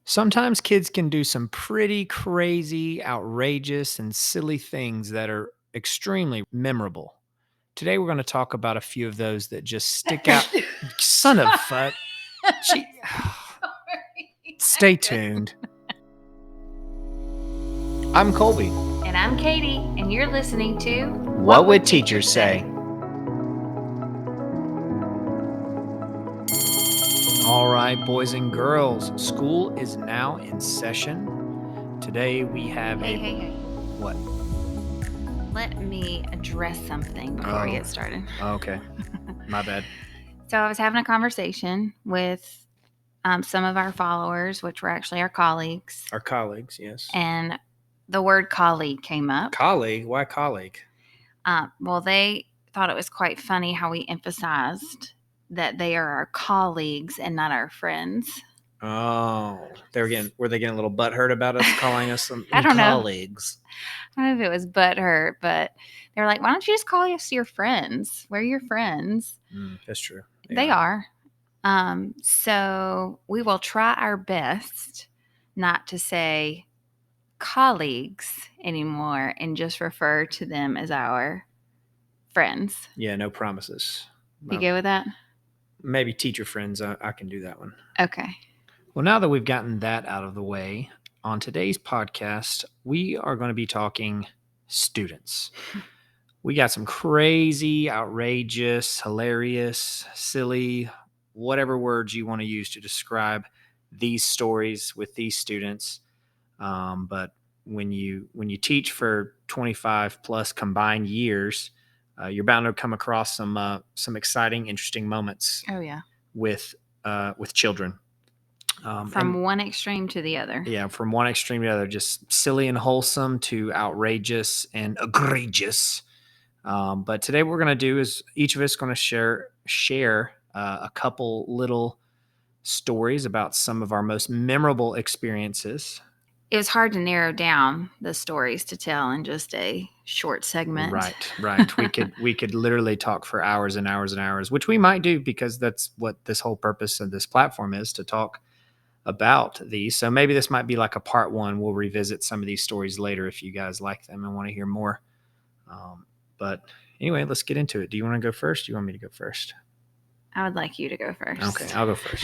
Sometimes kids can do some pretty crazy, outrageous, and silly things that are extremely memorable. Today, we're going to talk about a few of those that just stick out. Son of fuck. Gee. Stay tuned. I'm Colby. And I'm Katie, and you're listening to What Would Teachers Say? All right, boys and girls, school is now in session. Today, we have Hey. What? Let me address something before we Oh. get started. Okay. My bad. So I was having a conversation with some of our followers, which were actually our colleagues, Our colleagues, yes. and the word colleague came up. Colleague? Why colleague? Well, they thought it was quite funny how we emphasized that they are our colleagues and not our friends. Oh, were they getting a little butthurt about us calling us some I don't know. colleagues? I don't know if it was butthurt, but they were like, why don't you just call us your friends? We're your friends. That's true. They are. So we will try our best not to say colleagues anymore and just refer to them as our friends. Yeah, no promises. You go with that? Maybe teacher friends. I can do that one. Okay. Well, now that we've gotten that out of the way, on today's podcast, we are going to be talking students. We got some crazy, outrageous, hilarious, silly, whatever words you want to use to describe these stories with these students. But when you teach for 25 plus combined years, you're bound to come across some exciting, interesting moments. Oh yeah. With children. From one extreme to the other. Yeah, from one extreme to the other, just silly and wholesome to outrageous and egregious. But today what we're going to do is each of us going to share a couple little stories about some of our most memorable experiences. It was hard to narrow down the stories to tell in just a short segment. Right. We could literally talk for hours and hours and hours, which we might do because that's what this whole purpose of this platform is, to talk about these. So maybe this might be like a part one. We'll revisit some of these stories later if you guys like them and want to hear more. But anyway, let's get into it. Do you want to go first? Do you want me to go first? I would like you to go first. Okay, I'll go first.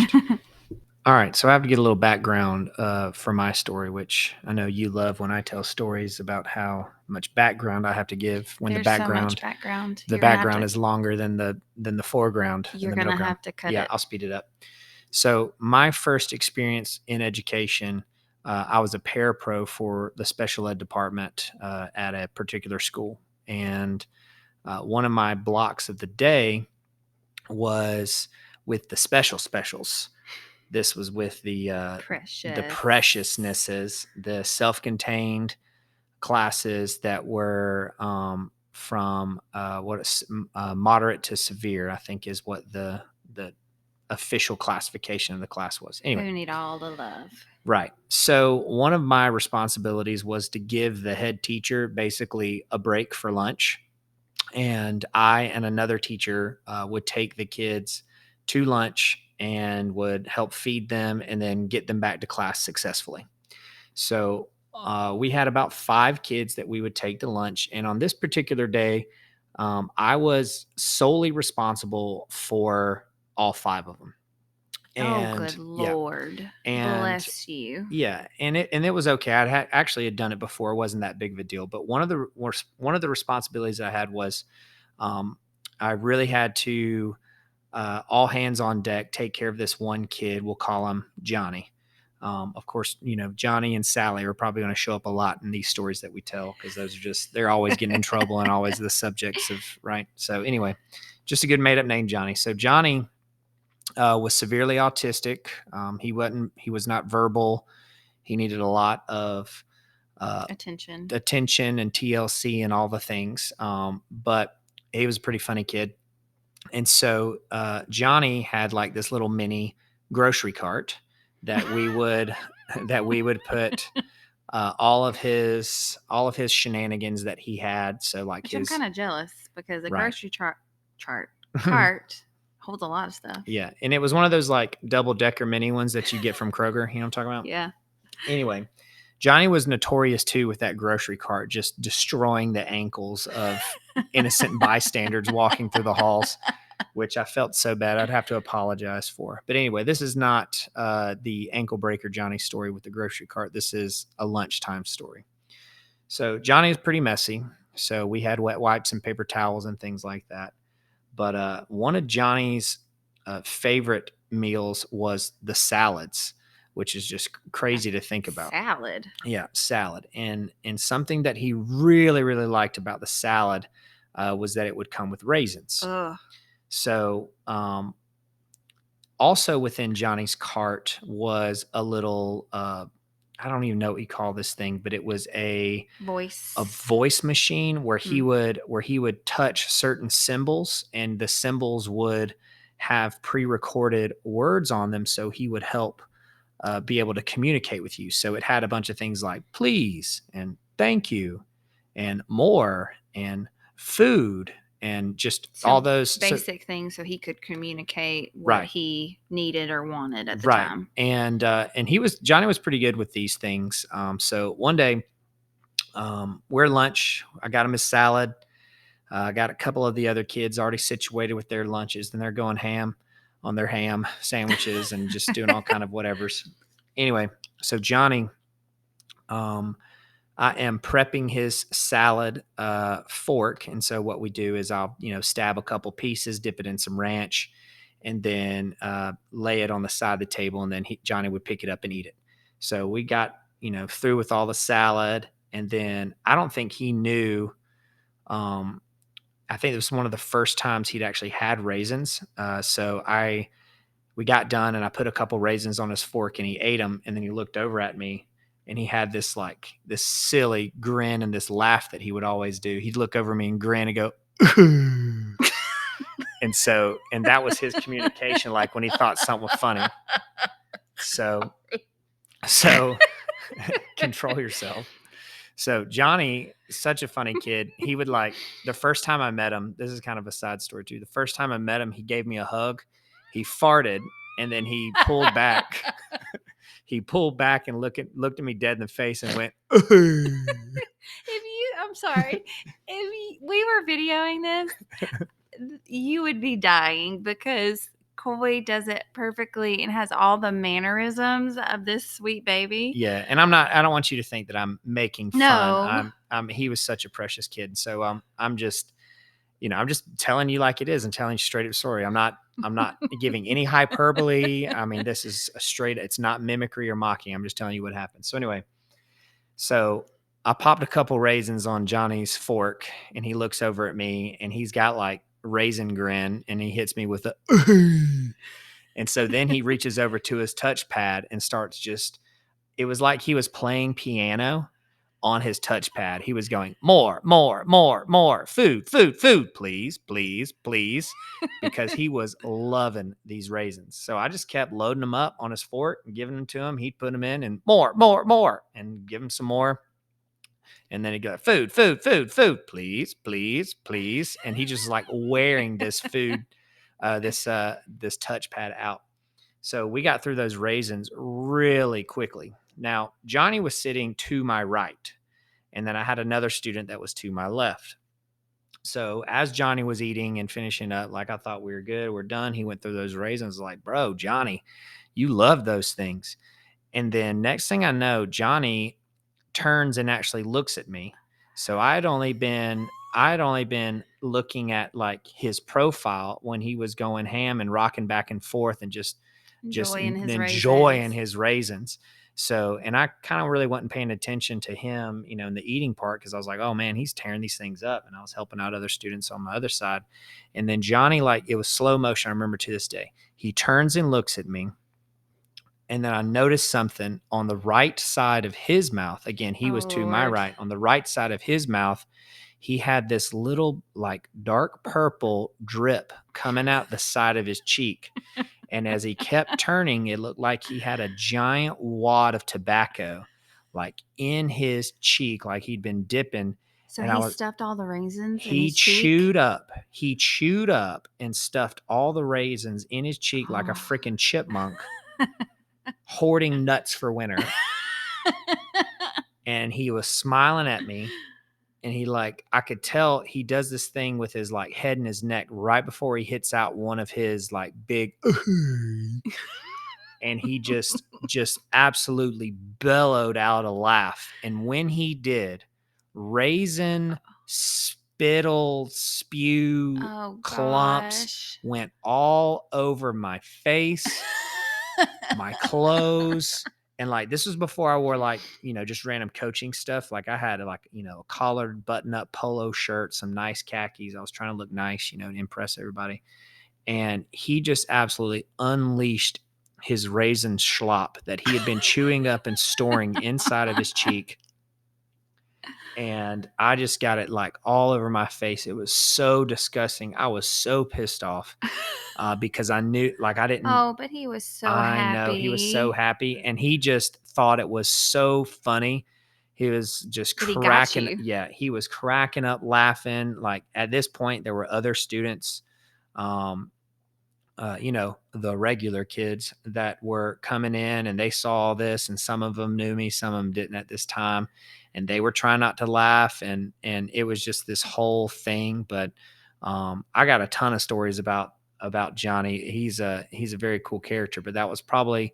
All right, so I have to get a little background for my story, which I know you love when I tell stories about how much background I have to give when There's the background, so much background. The background is longer than the foreground. You're going to have to cut it. Yeah, I'll speed it up. So my first experience in education, I was a parapro for the special ed department at a particular school. And one of my blocks of the day was with the specials. This was with the preciousnesses, the self-contained classes that were from moderate to severe, I think is what the official classification of the class was. Anyway, who need all the love. Right. So one of my responsibilities was to give the head teacher basically a break for lunch. And I and another teacher would take the kids to lunch and would help feed them and then get them back to class successfully. So we had about 5 kids that we would take to lunch. And on this particular day, I was solely responsible for all 5 of them. And, good Lord. And bless you. Yeah. And it was okay. I actually had done it before. It wasn't that big of a deal. But one of the responsibilities I had was I really had to all hands on deck, take care of this one kid. We'll call him Johnny. Of course, Johnny and Sally are probably going to show up a lot in these stories that we tell because those are they're always getting in trouble and always the subjects of, right? So anyway, just a good made up name, Johnny. So Johnny was severely autistic. He was not verbal. He needed a lot of attention and TLC and all the things. But he was a pretty funny kid. And so Johnny had like this little mini grocery cart that we would put all of his shenanigans that he had. So like I'm kind of jealous because the grocery cart Holds a lot of stuff. Yeah, and it was one of those like double decker mini ones that you get from Kroger. You know what I'm talking about? Yeah. Anyway, Johnny was notorious too with that grocery cart, just destroying the ankles of innocent bystanders walking through the halls, which I felt so bad. I'd have to apologize for. But anyway, this is not the ankle breaker Johnny story with the grocery cart. This is a lunchtime story. So Johnny is pretty messy. So we had wet wipes and paper towels and things like that. But one of Johnny's favorite meals was the salads, which is just crazy to think about. Salad. Yeah, salad. And something that he really, really liked about the salad was that it would come with raisins. Ugh. So also within Johnny's cart was a little I don't even know what you call this thing, but it was a Voice. voice machine where he would touch certain symbols and the symbols would have pre-recorded words on them, so he would help be able to communicate with you. So it had a bunch of things like please and thank you and more and food and just all So those. So basic things so he could communicate what right. he needed or wanted at the Right. time. And Johnny was pretty good with these things. So one day, we're at lunch. I got him his salad. I got a couple of the other kids already situated with their lunches, and they're going ham on their ham sandwiches and just doing all kind of whatevers. Anyway, so Johnny, I am prepping his salad fork, and so what we do is I'll stab a couple pieces, dip it in some ranch, and then lay it on the side of the table, and then Johnny would pick it up and eat it. So we got through with all the salad, and then I don't think he knew. I think it was one of the first times he'd actually had raisins. So we got done, and I put a couple raisins on his fork, and he ate them, and then he looked over at me and he had this silly grin and this laugh that he would always do. He'd look over me and grin and go, and that was his communication, like when he thought something was funny. So control yourself. So Johnny, such a funny kid. He would the first time I met him, this is kind of a side story too. The first time I met him, he gave me a hug. He farted and then he pulled back. He pulled back and looked at me dead in the face and went, I'm sorry, if we were videoing this, you would be dying because Coy does it perfectly and has all the mannerisms of this sweet baby. Yeah, and I don't want you to think that I'm making fun. No. He was such a precious kid. So I'm just telling you like it is and telling you straight up story. I'm not giving any hyperbole. I mean, this is it's not mimicry or mocking. I'm just telling you what happened. So anyway, I popped a couple raisins on Johnny's fork and he looks over at me and he's got like raisin grin and he hits me with a and so then he reaches over to his touchpad and starts it was like he was playing piano on his touchpad. He was going, more, more, more, more, food, food, food, please, please, please, because he was loving these raisins. So I just kept loading them up on his fork and giving them to him. He'd put them in and more, more, more, and give him some more. And then he'd go, food, food, food, food, please, please, please. And he just like wearing this food, this touchpad out. So we got through those raisins really quickly. Now, Johnny was sitting to my right, and then I had another student that was to my left. So as Johnny was eating and finishing up, like I thought we were good, we're done. He went through those raisins like, bro, Johnny, you love those things. And then next thing I know, Johnny turns and actually looks at me. So I'd only been looking at like his profile when he was going ham and rocking back and forth and just enjoying his raisins. So, and I kind of really wasn't paying attention to him, in the eating part because I was like, oh man, he's tearing these things up. And I was helping out other students on my other side. And then Johnny, like it was slow motion. I remember to this day, he turns and looks at me. And then I noticed something on the right side of his mouth. Again, he was to my right. On the right side of his mouth, he had this little like dark purple drip coming out the side of his cheek. And as he kept turning, it looked like he had a giant wad of tobacco like in his cheek, like he'd been dipping. So And he stuffed all the raisins in he his cheek? chewed up and stuffed all the raisins in his cheek like a Oh. freaking chipmunk, hoarding nuts for winter. And he was smiling at me. And he like, I could tell he does this thing with his like head and his neck right before he hits out one of his like big, and he just absolutely bellowed out a laugh. And when he did, raisin spittle spew Oh clumps gosh. went all over my face, my clothes. And like this was before I wore like, just random coaching stuff. Like I had like, a collared button up polo shirt, some nice khakis. I was trying to look nice, to impress everybody. And he just absolutely unleashed his raisin schlop that he had been chewing up and storing inside of his cheek. And I just got it like all over my face. It was so disgusting. I was so pissed off because I knew, like, I didn't. Oh, but he was so I know he was so happy happy, and he just thought it was so funny. He was just that he got cracking. you. Yeah, he was cracking up, laughing. Like at this point, there were other students. Um, the regular kids that were coming in and they saw this, and some of them knew me, some of them didn't at this time. And they were trying not to laugh. And it was just this whole thing. But I got a ton of stories about Johnny. He's a very cool character, but that was probably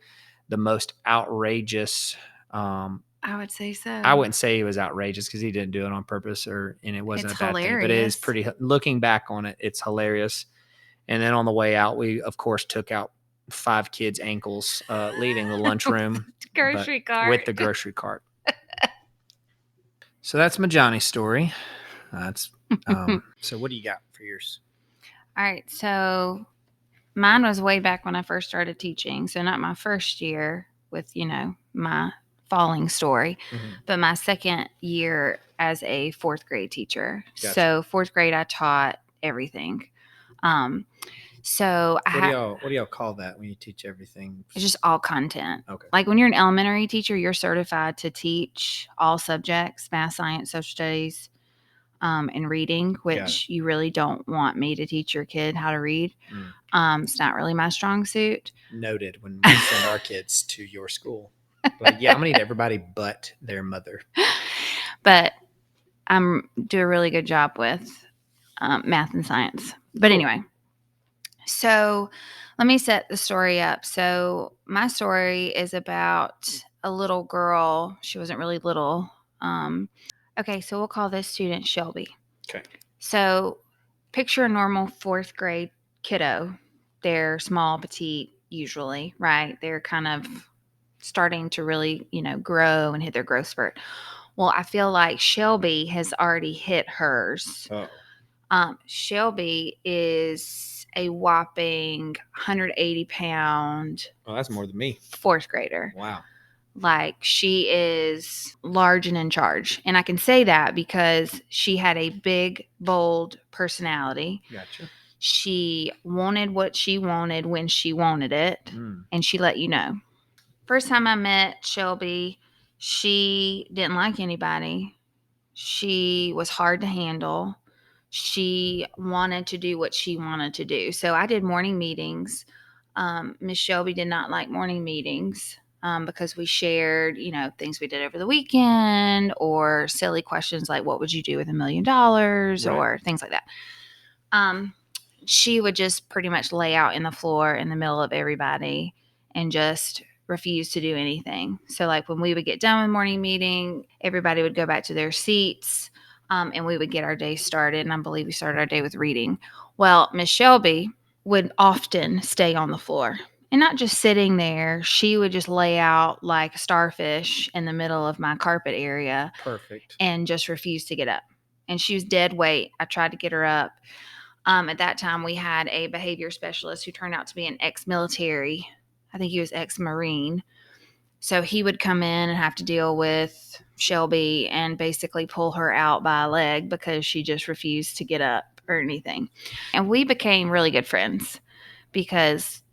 the most outrageous. I would say I so. wouldn't say he was outrageous because he didn't do it on purpose, and it wasn't It's a bad thing, but it is hilarious. pretty, looking back on it, it's hilarious. And then on the way out, we of course took out 5 kids' ankles, leaving the lunchroom, but Grocery with cart. the grocery cart. So that's my Johnny story. That's so. What do you got for yours? All right. So mine was way back when I first started teaching. So not my first year with, my falling story, Mm-hmm. but my second year as a fourth grade teacher. Gotcha. So fourth grade, I taught everything. So I had What do y'all call that when you teach everything? it's just all content. Okay. Like when you're an elementary teacher, you're certified to teach all subjects, math, science, social studies, and reading, which you really don't want me to teach your kid how to read. It's not really my strong suit. Noted. When we send our kids to your school, like, yeah, I'm gonna need everybody but their mother. But I'm do a really good job with math and science. But Cool. anyway, so let me set the story up. So my story is about a little girl. She wasn't really little. Okay, so we'll call this student Shelby. Okay. So picture a normal fourth grade kiddo. They're small, petite, usually, right? They're kind of starting to really, grow and hit their growth spurt. Well, I feel like Shelby has already hit hers. Oh. Shelby is a whopping 180-pound. Oh, that's more than me. Fourth grader. Wow. Like she is large and in charge. And I can say that because she had a big, bold personality. Gotcha. She wanted what she wanted when she wanted it. And she let you know. First time I met Shelby, she didn't like anybody. She was hard to handle. She wanted to do what she wanted to do. So I did morning meetings. Miss Shelby did not like morning meetings because we shared, things we did over the weekend or silly questions like, what would you do with $1 million? Right. Or things like that. She would just pretty much lay out in the floor in the middle of everybody and just refuse to do anything. So like when we would get done with morning meeting, everybody would go back to their seats and we would get our day started. And I believe we started our day with reading. Well, Miss Shelby would often stay on the floor and not just sitting there. She would just lay out like a starfish in the middle of my carpet area. Perfect. And just refuse to get up. And she was dead weight. I tried to get her up. At that time, we had a behavior specialist who turned out to be an ex-military. I think he was ex-Marine. So he would come in and have to deal with Shelby and basically pull her out by a leg because she just refused to get up or anything. And we became really good friends because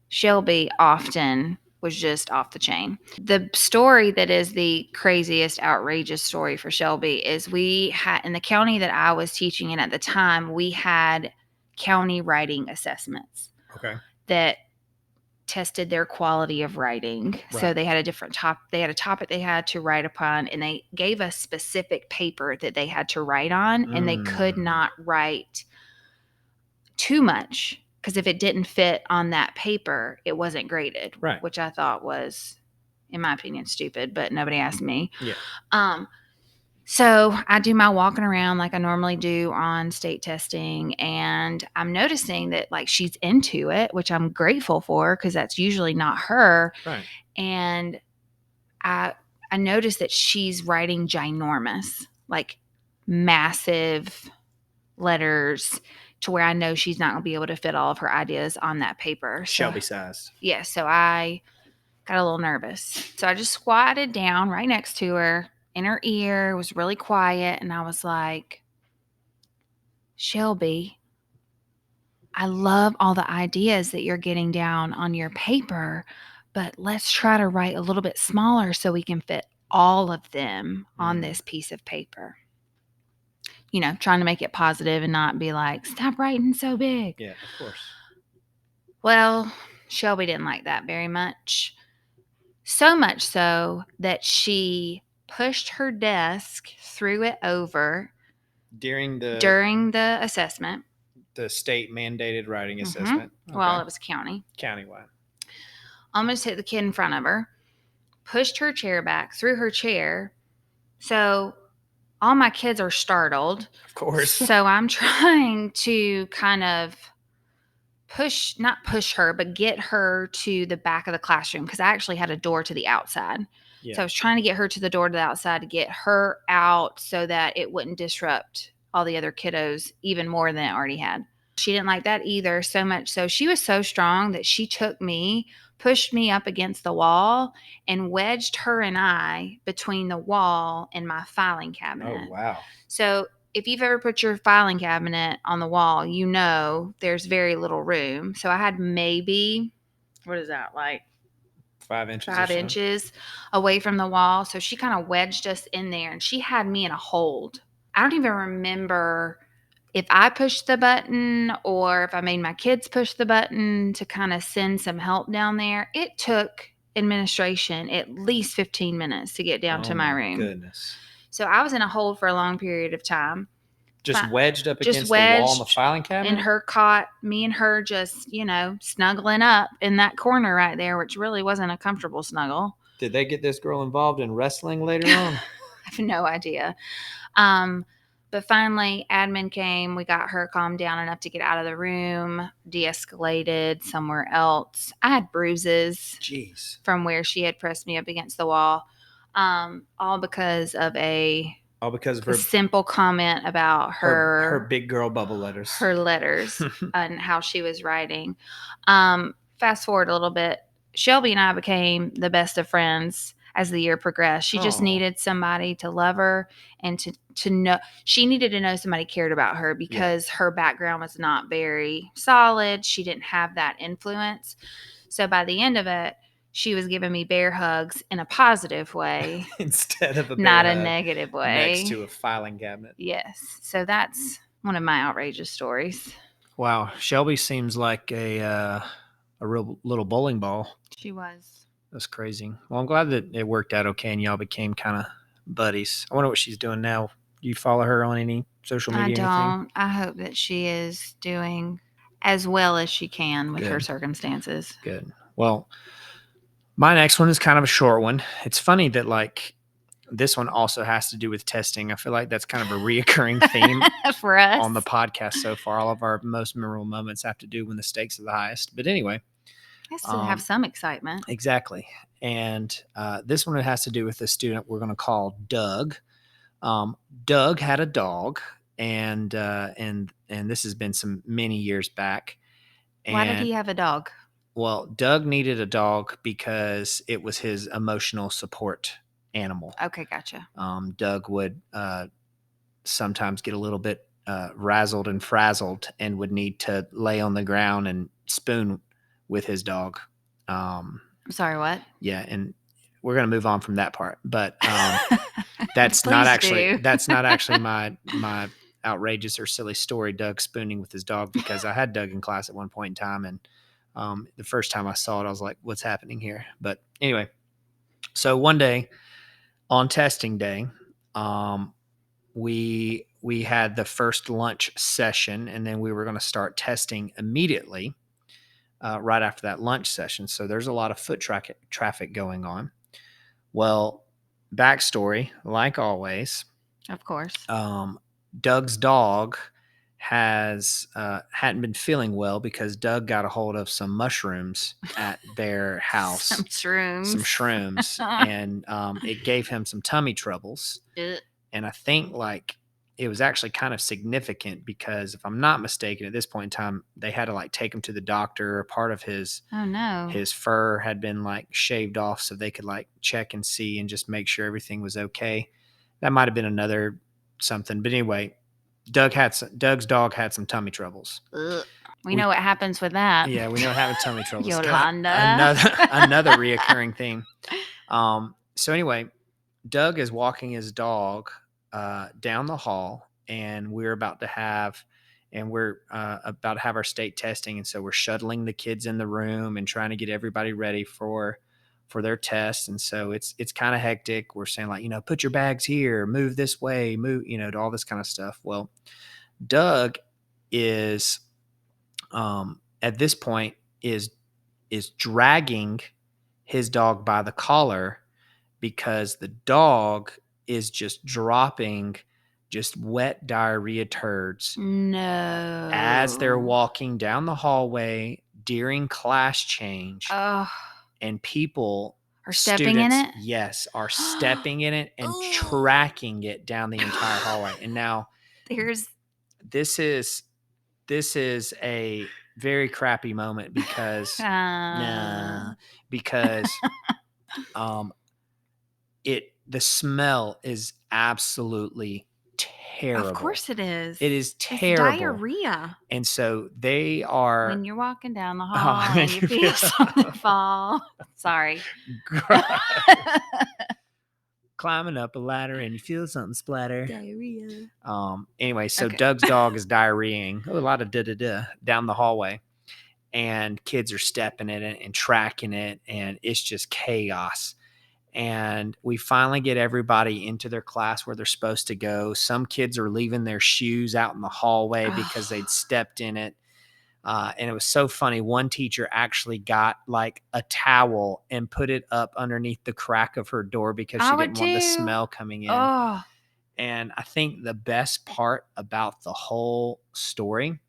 Shelby often was just off the chain. The story that is the craziest, outrageous story for Shelby is we had, in the county that I was teaching in at the time, we had county writing assessments Okay. that tested their quality of writing. Right. So they had a different they had a topic they had to write upon, and they gave us specific paper that they had to write on, and they could not write too much, because if it didn't fit on that paper, it wasn't graded, right. Which I thought was, in my opinion, stupid, but nobody asked me. Yeah. So I do my walking around like I normally do on state testing, and I'm noticing that like she's into it, which I'm grateful for because that's usually not her. Right. And I noticed that she's writing ginormous, like massive letters, to where I know she's not going to be able to fit all of her ideas on that paper. Shelby sized. Yeah, so I got a little nervous. So I just squatted down right next to her in her ear. It was really quiet. And I was like, Shelby, I love all the ideas that you're getting down on your paper, but let's try to write a little bit smaller so we can fit all of them on this piece of paper. You know, trying to make it positive and not be like, stop writing so big. Yeah, of course. Well, Shelby didn't like that very much. So much so that she pushed her desk, threw it over during the assessment. The state mandated writing assessment. Okay. Well, it was countywide. Almost hit the kid in front of her, pushed her chair back, threw her chair. So all my kids are startled. Of course. So I'm trying to kind of not push her, but get her to the back of the classroom, because I actually had a door to the outside. Yeah. So I was trying to get her to the door to the outside to get her out so that it wouldn't disrupt all the other kiddos even more than it already had. She didn't like that either, so much so she was so strong that she took me, pushed me up against the wall, and wedged her and I between the wall and my filing cabinet. Oh, wow. So if you've ever put your filing cabinet on the wall, you know there's very little room. So I had maybe, what is that, like 5 inches? 5 inches away from the wall. So she kind of wedged us in there, and she had me in a hold. I don't even remember if I pushed the button or if I made my kids push the button to kind of send some help down there. It took administration at least 15 minutes to get down to my room. Goodness. So I was in a hold for a long period of time. Just wedged up against the wall in the filing cabinet? And her cot, me and her just, snuggling up in that corner right there, which really wasn't a comfortable snuggle. Did they get this girl involved in wrestling later on? I have no idea. But finally, admin came. We got her calmed down enough to get out of the room, de-escalated somewhere else. I had bruises from where she had pressed me up against the wall, all because of a simple comment about her big girl bubble letters. Her letters and how she was writing. Fast forward a little bit. Shelby and I became the best of friends as the year progressed. She just needed somebody to love her and to know. She needed to know somebody cared about her, because her background was not very solid. She didn't have that influence. So by the end of it, she was giving me bear hugs in a positive way instead of not a negative way next to a filing cabinet. Yes. So that's one of my outrageous stories. Wow. Shelby seems like a real little bowling ball. She was. That's crazy. Well, I'm glad that it worked out okay and y'all became kind of buddies. I wonder what she's doing now. Do you follow her on any social media? I don't. I hope that she is doing as well as she can with her circumstances. Good. Well, my next one is kind of a short one. It's funny that like this one also has to do with testing. I feel like that's kind of a reoccurring theme for us on the podcast so far. All of our most memorable moments have to do when the stakes are the highest. But anyway. Has to have some excitement. Exactly. And this one has to do with a student we're going to call Doug. Doug had a dog, and this has been many years back. And, why did he have a dog? Well, Doug needed a dog because it was his emotional support animal. Okay, gotcha. Doug would sometimes get a little bit razzled and frazzled and would need to lay on the ground and spoon with his dog. Sorry, what? Yeah, and we're gonna move on from that part, but that's not Please actually do. my outrageous or silly story. Doug spooning with his dog, because I had Doug in class at one point in time, and the first time I saw it, I was like, "What's happening here?" But anyway, so one day on testing day, um, we had the first lunch session, and then we were going to start testing immediately right after that lunch session. So there's a lot of traffic going on. Well, backstory, like always, Of course. Doug's dog has hadn't been feeling well because Doug got a hold of some mushrooms at their Some house, some shrooms. shrooms, and it gave him some tummy troubles. Ugh. And I think like it was actually kind of significant because if I'm not mistaken, at this point in time, they had to like take him to the doctor. Part of Oh no. his fur had been like shaved off so they could like check and see and just make sure everything was okay. That might have been another something. But anyway, Doug's dog had some tummy troubles. Ugh. We We know what happens with that. Yeah, we know having tummy troubles. Yolanda. Another reoccurring theme. So anyway, Doug is walking his dog down the hall, and we're about to have our state testing, and so we're shuttling the kids in the room and trying to get everybody ready for their tests. And so it's kind of hectic. We're saying like, put your bags here, move this way, move, to all this kind of stuff. Well, Doug is at this point is dragging his dog by the collar because the dog is just dropping just wet diarrhea turds as they're No. walking down the hallway during class change, Oh. and people Are stepping in it? yes, are stepping in it and Ooh. tracking it down the entire hallway. And now There's this is a very crappy moment because nah, because um the smell is absolutely terrible. Of course it is. It is It's terrible. diarrhea. And so they are When you're walking down the Oh, hall and you feel something fall. Sorry. climbing up a ladder and you feel something splatter. Diarrhea. Anyway, so Okay. Doug's dog is diarrheaing a lot of down the hallway, and kids are stepping in it and tracking it, and it's just chaos. And we finally get everybody into their class where they're supposed to go. Some kids are leaving their shoes out in the hallway because they'd stepped in it. And it was so funny. One teacher actually got like a towel and put it up underneath the crack of her door because she didn't want the smell coming in. Oh. And I think the best part about the whole story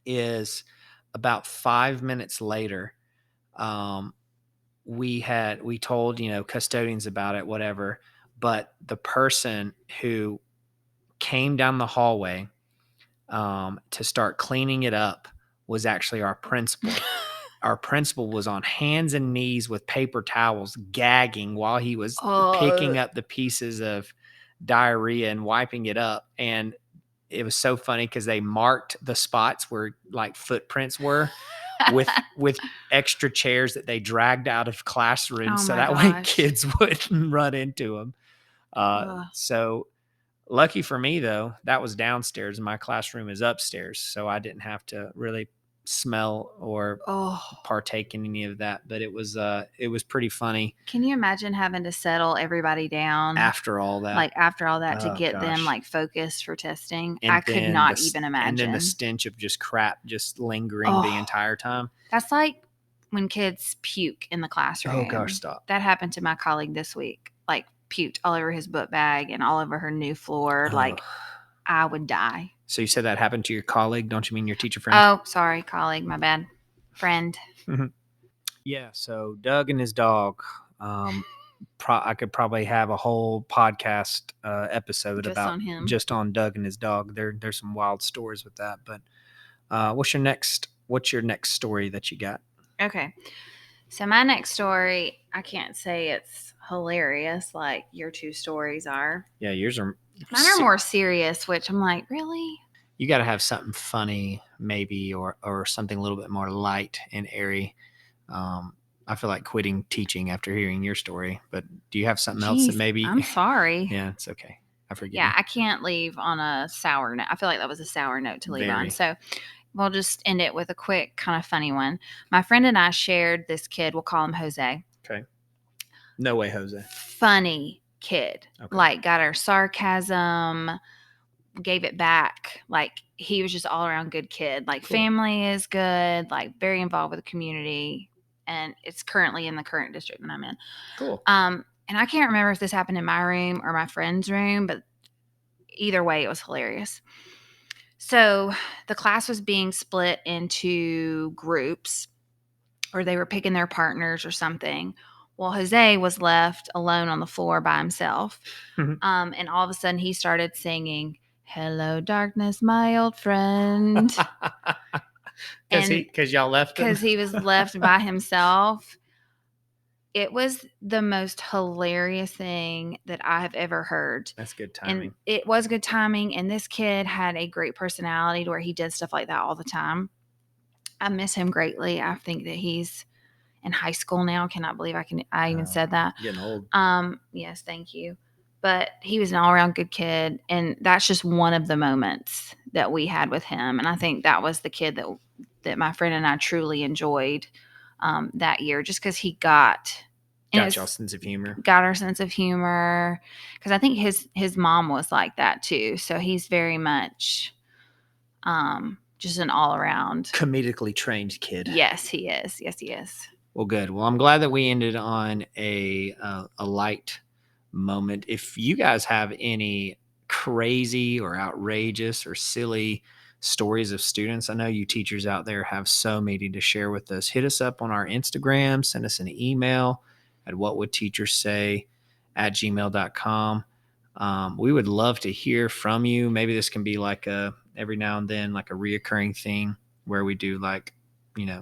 is about 5 minutes later, we told custodians about it, whatever, but the person who came down the hallway to start cleaning it up was actually our principal. Our principal was on hands and knees with paper towels, gagging while he was picking up the pieces of diarrhea and wiping it up. And it was so funny because they marked the spots where like footprints were with extra chairs that they dragged out of classrooms, so that way kids wouldn't run into them. So lucky for me though, that was downstairs and my classroom is upstairs, so I didn't have to really smell or partake in any of that. But it was pretty funny. Can you imagine having to settle everybody down after all that? Like after all that, to get them like focused for testing? I could not even imagine. And then the stench of just crap just lingering the entire time. That's like when kids puke in the classroom. Oh gosh, stop. That happened to my colleague this week. Like puked all over his book bag and all over her new floor. Like I would die. So you said that happened to your colleague? Don't you mean your teacher friend? Oh, sorry, colleague. My bad. Friend. Yeah. So Doug and his dog. I could probably have a whole podcast episode just on Doug and his dog. There's some wild stories with that. But what's your next story that you got? Okay. So my next story, I can't say it's hilarious like your two stories are. Yeah, mine are more serious, which I'm like, really? You got to have something funny maybe or something a little bit more light and airy. I feel like quitting teaching after hearing your story. But do you have something else that Jeez, maybe? I'm sorry. Yeah, it's okay. I forgive Yeah, you. I can't leave on a sour note. I feel like that was a sour note to leave on. Very. So we'll just end it with a quick, kind of funny one. My friend and I shared this kid. We'll call him Jose. Okay. No way, Jose. Funny kid. Okay. Like, got our sarcasm, gave it back. Like, he was just all around good kid. Like, Cool. family is good, like, very involved with the community. And it's currently in the current district that I'm in. Cool. And I can't remember if this happened in my room or my friend's room, but either way, it was hilarious. So the class was being split into groups, or they were picking their partners or something. Well, Jose was left alone on the floor by himself. And all of a sudden he started singing, "Hello, darkness, my old friend." Because y'all left him? Because he was left by himself. It was the most hilarious thing that I have ever heard. That's good timing. And it was good timing. And this kid had a great personality to where he did stuff like that all the time. I miss him greatly. I think that he's in high school now. Cannot believe I even said that. Getting old. Yes, thank you. But he was an all around good kid. And that's just one of the moments that we had with him. And I think that was the kid that my friend and I truly enjoyed that year, just because he got y'all sense of humor. Got our sense of humor, because I think his mom was like that too. So he's very much just an all around comedically trained kid. Yes, he is. Yes, he is. Well, good. Well, I'm glad that we ended on a light moment. If you guys have any crazy or outrageous or silly stories of students, I know you teachers out there have so many to share with us. Hit us up on our Instagram, send us an email at whatwoulteachersay@gmail.com. We would love to hear from you. Maybe this can be like every now and then, like a reoccurring thing where we do like,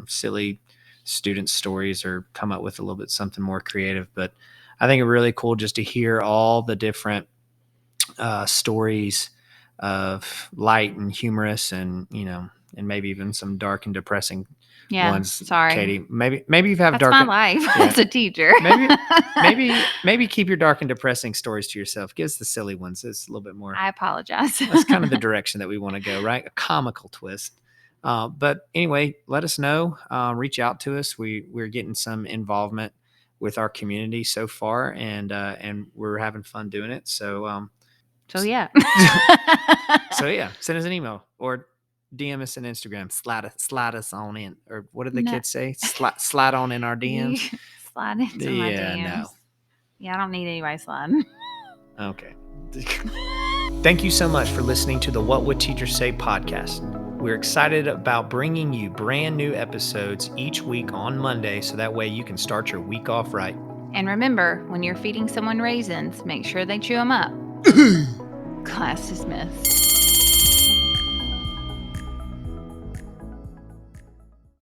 silly student stories or come up with a little bit something more creative. But I think it's really cool just to hear all the different stories of light and humorous and maybe even some dark and depressing ones. Sorry, Katie, maybe you've had that's my life as a teacher. maybe keep your dark and depressing stories to yourself. Give us the silly ones. It's a little bit more. I apologize. That's kind of the direction that we want to go, right? A comical twist. But anyway, let us know. Reach out to us. We're getting some involvement with our community so far, and we're having fun doing it. So yeah. Send us an email or DM us on Instagram. Slide us on in, or what did the kids say? Slide on in our DMs. Slide into my DMs. No. Yeah, I don't need anybody sliding. Okay. Thank you so much for listening to the What Would Teachers Say podcast. We're excited about bringing you brand new episodes each week on Monday, so that way you can start your week off right. And remember, when you're feeding someone raisins, make sure they chew them up. Class dismissed.